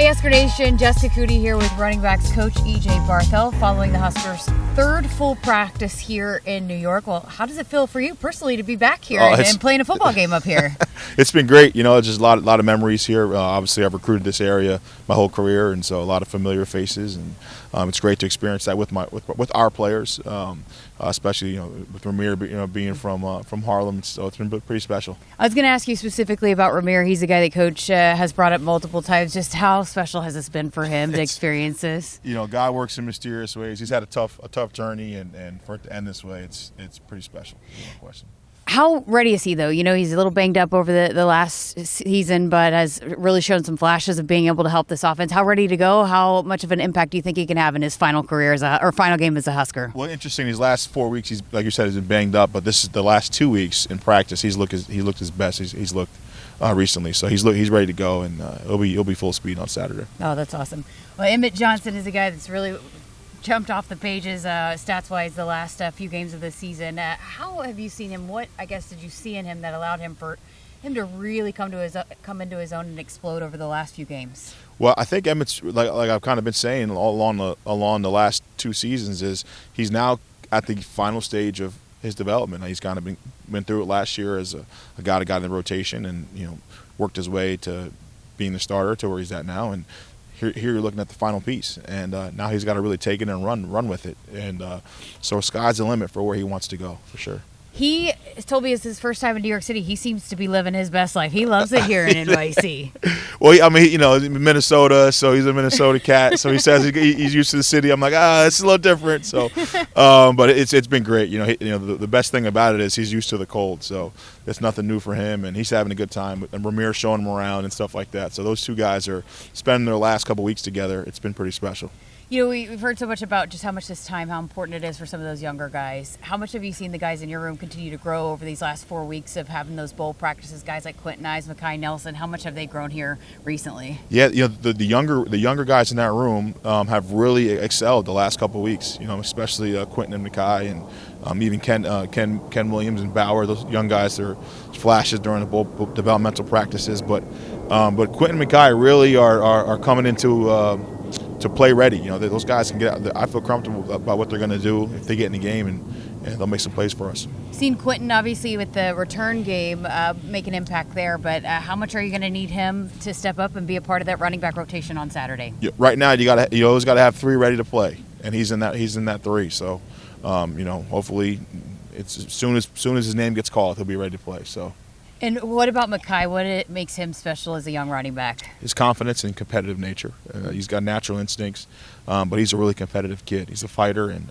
Hey, Husker Nation, Jessica Coody here with running backs coach EJ Barthel following the Huskers' third full practice here in New York. Well, how does it feel for you personally to be back here and playing a football game up here? It's been great. You know, just a lot of memories here. Obviously, I've recruited this area my whole career, and so a lot of familiar faces, and it's great to experience that with our players, especially with Ramir being from Harlem. So it's been pretty special. I was going to ask you specifically about Ramir. He's a guy that Coach has brought up multiple times. Just how special has this been for him to experience this? God works in mysterious ways. He's had a tough journey, and for it to end this way, it's pretty special. No question. How ready is he, though? He's a little banged up over the last season, but has really shown some flashes of being able to help this offense. How ready to go? How much of an impact do you think he can have in his final career final game as a Husker? Well, interesting. These last 4 weeks, he's, like you said, he's been banged up, but this is the last 2 weeks in practice. He looked his best. He's looked recently, so he's ready to go, and he'll be full speed on Saturday. Oh, that's awesome. Well, Emmitt Johnson is a guy that's really jumped off the pages stats-wise the last few games of the season. How have you seen him? What, I guess, did you see in him that allowed him to really come into his own and explode over the last few games? Well, I think Emmitt's, like I've kind of been saying all along the last 2 seasons, is he's now at the final stage of his development. He's kind of been through it last year as a guy that got in the rotation and worked his way to being the starter to where he's at now. And Here you're looking at the final piece, and now he's got to really take it and run with it. And so sky's the limit for where he wants to go, for sure. He told me it's his first time in New York City. He seems to be living his best life. He loves it here in NYC. Well, I mean, Minnesota, so he's a Minnesota cat. So he says he's used to the city. I'm like, it's a little different. So, but it's been great. The best thing about it is he's used to the cold. So it's nothing new for him, and he's having a good time. And Ramir showing him around and stuff like that. So those two guys are spending their last couple weeks together. It's been pretty special. We've heard so much about just how important it is for some of those younger guys. How much have you seen the guys in your room continue to grow over these last 4 weeks of having those bowl practices? Guys like Quentin Ives, Makai Nelson, how much have they grown here recently? Yeah, the younger guys in that room have really excelled the last couple of weeks. Especially Quentin and Makai, and even Ken Williams and Bauer. Those young guys, they're flashes during the bowl developmental practices. But Quentin and Makai really are coming into to play ready. Those guys can get out. I feel comfortable about what they're going to do if they get in the game, and they'll make some plays for us. Seen Quentin obviously with the return game make an impact there, but how much are you going to need him to step up and be a part of that running back rotation on Saturday? Yeah, right now you always got to have 3 ready to play, and he's in that 3. So hopefully it's as soon as his name gets called, he'll be ready to play. So. And what about Makai? What makes him special as a young running back? His confidence and competitive nature. He's got natural instincts, but he's a really competitive kid. He's a fighter, and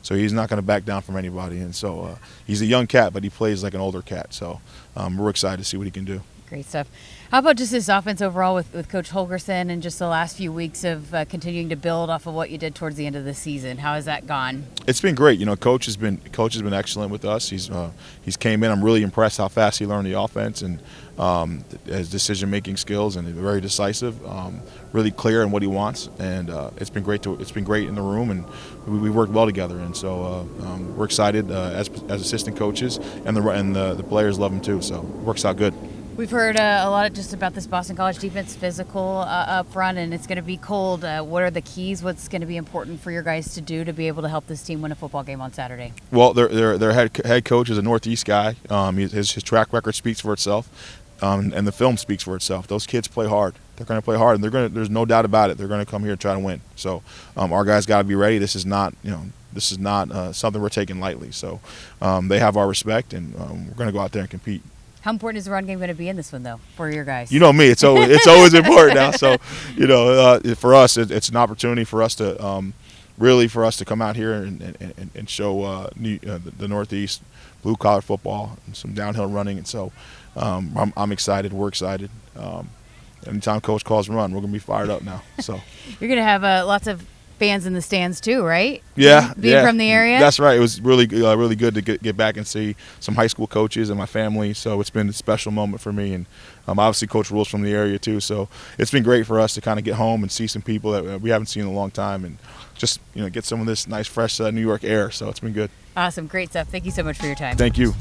so he's not going to back down from anybody. And so he's a young cat, but he plays like an older cat. So we're excited to see what he can do. Great stuff. How about just this offense overall with Coach Holgorsen and just the last few weeks of continuing to build off of what you did towards the end of the season? How has that gone? It's been great. Coach has been excellent with us. He's came in. I'm really impressed how fast he learned the offense and his decision-making skills, and very decisive, really clear in what he wants. And it's been great in the room, and we worked well together. And so we're excited as assistant coaches, and the players love him too. So it works out good. We've heard a lot just about this Boston College defense, physical up front, and it's going to be cold. What are the keys? What's going to be important for your guys to do to be able to help this team win a football game on Saturday? Well, their head coach is a Northeast guy. His track record speaks for itself, and the film speaks for itself. Those kids play hard. They're going to play hard, and there's no doubt about it. They're going to come here and try to win. So our guys got to be ready. This is not something we're taking lightly. So they have our respect, and we're going to go out there and compete. How important is the run game going to be in this one, though, for your guys? You know me; it's always important now. So, for us, it's an opportunity for us to really come out here and show the Northeast blue collar football and some downhill running. And so, I'm excited. We're excited. Anytime Coach calls run, we're going to be fired up now. So you're going to have lots of fans in the stands too, right? Yeah, being from the area. That's right. It was really good to get back and see some high school coaches and my family. So it's been a special moment for me, and obviously Coach Rule's from the area too. So it's been great for us to kind of get home and see some people that we haven't seen in a long time, and just get some of this nice fresh New York air. So it's been good. Awesome, great stuff. Thank you so much for your time. Thank you.